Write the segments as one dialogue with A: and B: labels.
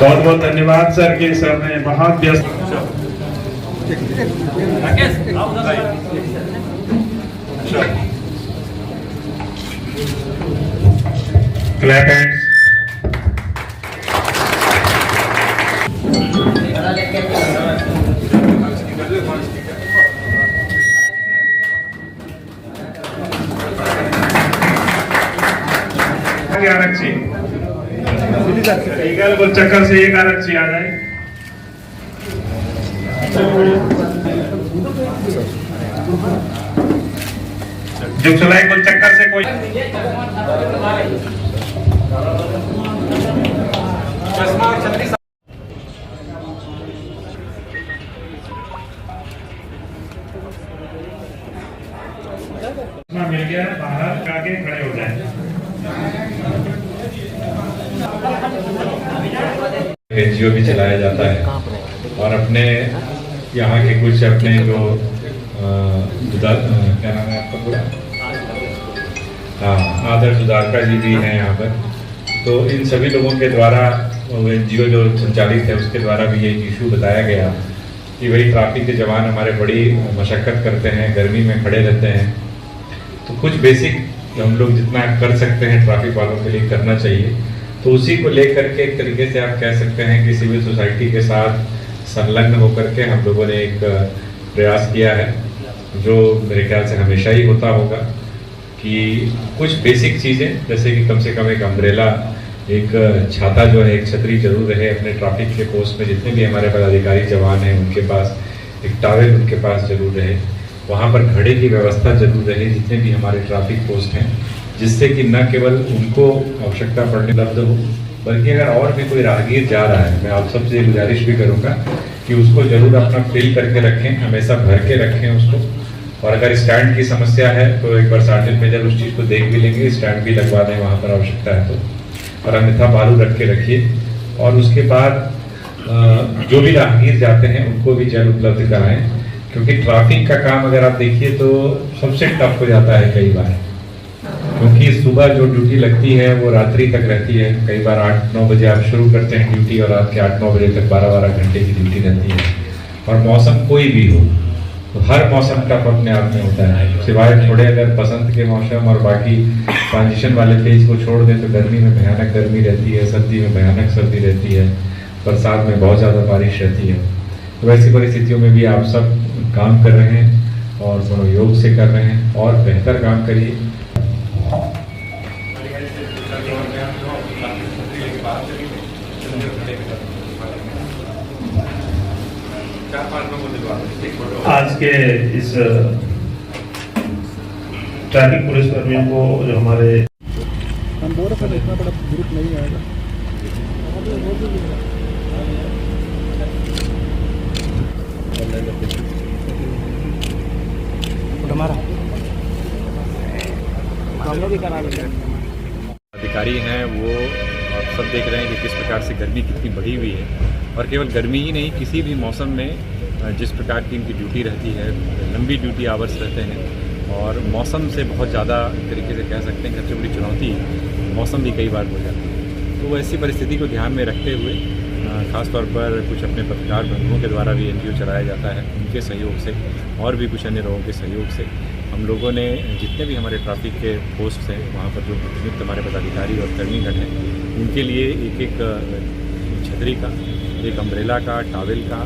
A: बहुत बहुत धन्यवाद सर के सर ने बहुत व्यस्त क्लैप हैंड्स। आरक्षी चक्कर से एक आरक्षी आ जाए। जो चलाए कुल चक्कर से कोई मिल गया बाहर आके खड़े हो जाए।
B: एनजीओ भी चलाया जाता है और अपने यहाँ के कुछ अपने जो क्या नाम है आपका पूरा, हाँ, आदर्श दुधारका जी भी हैं यहाँ पर। तो इन सभी लोगों के द्वारा एनजीओ जो संचालित है उसके द्वारा भी ये इशू बताया गया कि भाई ट्रैफिक के जवान हमारे बड़ी मशक्कत करते हैं, गर्मी में खड़े रहते हैं, तो कुछ बेसिक हम लोग जितना कर सकते हैं ट्रैफिक वालों के लिए करना चाहिए। तो उसी को लेकर के एक तरीके से आप कह सकते हैं कि सिविल सोसाइटी के साथ संलग्न होकर के हम लोगों ने एक प्रयास किया है, जो मेरे ख्याल से हमेशा ही होता होगा कि कुछ बेसिक चीज़ें जैसे कि कम से कम एक अम्ब्रेला, एक छाता जो है, एक छतरी जरूर रहे अपने ट्रैफिक के पोस्ट में। जितने भी हमारे पदाधिकारी जवान हैं उनके पास एक टॉवेल उनके पास जरूर रहे, वहाँ पर घड़े की व्यवस्था जरूर रहे जितने भी हमारे ट्रैफिक पोस्ट हैं, जिससे कि न केवल उनको आवश्यकता पड़ने लब्ध हो, बल्कि अगर और भी कोई राहगीर जा रहा है, मैं आप सबसे गुजारिश भी करूँगा कि उसको जरूर अपना फिल करके रखें, हमेशा भर के रखें उसको। और अगर स्टैंड की समस्या है तो एक बार सार्जेंट मेजर उस चीज़ को देख भी लेंगे, स्टैंड भी लगवा दें वहाँ पर आवश्यकता है तो, और अन्यथा बालू रख के रखिए। और उसके बाद जो भी राहगीर जाते हैं उनको भी जल उपलब्ध कराएं, क्योंकि ट्रैफिक का काम अगर आप देखिए तो सबसे टफ हो जाता है कई बार, क्योंकि सुबह जो ड्यूटी लगती है वो रात्रि तक रहती है। कई बार 8-9 बजे आप शुरू करते हैं ड्यूटी और रात के 8-9 बजे तक 12-12 घंटे की ड्यूटी रहती है। और मौसम कोई भी हो तो हर मौसम टफ अपने आप में होता है, सिवाय थोड़े अगर बसंत के मौसम और बाकी ट्रांजिशन वाले फेज को छोड़ दें तो गर्मी में भयानक गर्मी रहती है, सर्दी में भयानक सर्दी रहती है, बरसात में बहुत ज़्यादा बारिश रहती है। तो वैसी परिस्थितियों में भी आप सब काम कर रहे हैं और मनोयोग से कर रहे हैं और बेहतर काम करिए।
A: आज के इस ट्रैफिक पुलिस कर्मियों को जो हमारे
C: हम बोल रहे थे इतना बड़ा ग्रुप नहीं आएगा।
B: अधिकारी हैं वो आप सब देख रहे हैं कि किस प्रकार से गर्मी कितनी बढ़ी हुई है, और केवल गर्मी ही नहीं, किसी भी मौसम में जिस प्रकार की इनकी ड्यूटी रहती है, लंबी ड्यूटी आवर्स रहते हैं, और मौसम से बहुत ज़्यादा तरीके से कह सकते हैं सबसे बड़ी चुनौती मौसम भी कई बार हो जाती है। तो ऐसी परिस्थिति को ध्यान में रखते हुए ख़ासतौर पर कुछ अपने पत्रकार बंधुओं के द्वारा भी एनजीओ चलाया जाता है, उनके सहयोग से और भी कुछ अन्य लोगों के सहयोग से हम लोगों ने जितने भी हमारे ट्रैफिक के पोस्ट हैं वहाँ पर जो प्रतिनियुक्त हमारे पदाधिकारी और कर्मीगण हैं उनके लिए एक छतरी का, एक अम्ब्रेला का, टॉवेल का,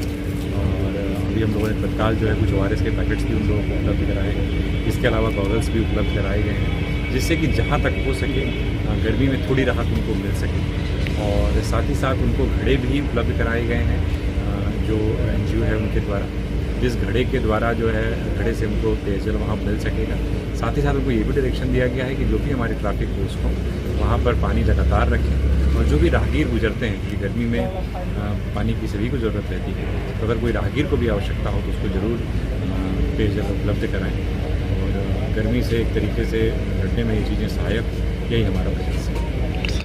B: और अभी हम लोगों ने तत्काल जो है कुछ ORS के पैकेट्स भी उन लोगों को उपलब्ध कराए हैं। इसके अलावा गॉगल्स भी उपलब्ध कराए गए हैं, जिससे कि जहाँ तक हो सके गर्मी में थोड़ी राहत उनको मिल सके। और साथ ही साथ उनको घड़े भी उपलब्ध कराए गए हैं जो एनजीओ है उनके द्वारा, जिस घड़े के द्वारा जो है घड़े से उनको पेयजल वहाँ मिल सकेगा। साथ ही साथ उनको ये भी डायरेक्शन दिया गया है कि जो भी हमारे ट्रैफिक पोस्ट हों वहाँ पर पानी लगातार रखें, और जो भी राहगीर गुजरते हैं, क्योंकि गर्मी में पानी की सभी को ज़रूरत रहती है, तो अगर कोई राहगीर को भी आवश्यकता हो तो उसको ज़रूर पेयजल उपलब्ध कराएँ। और गर्मी से एक तरीके से लड़ने में ये चीज़ें सहायक, यही हमारा प्रयास है।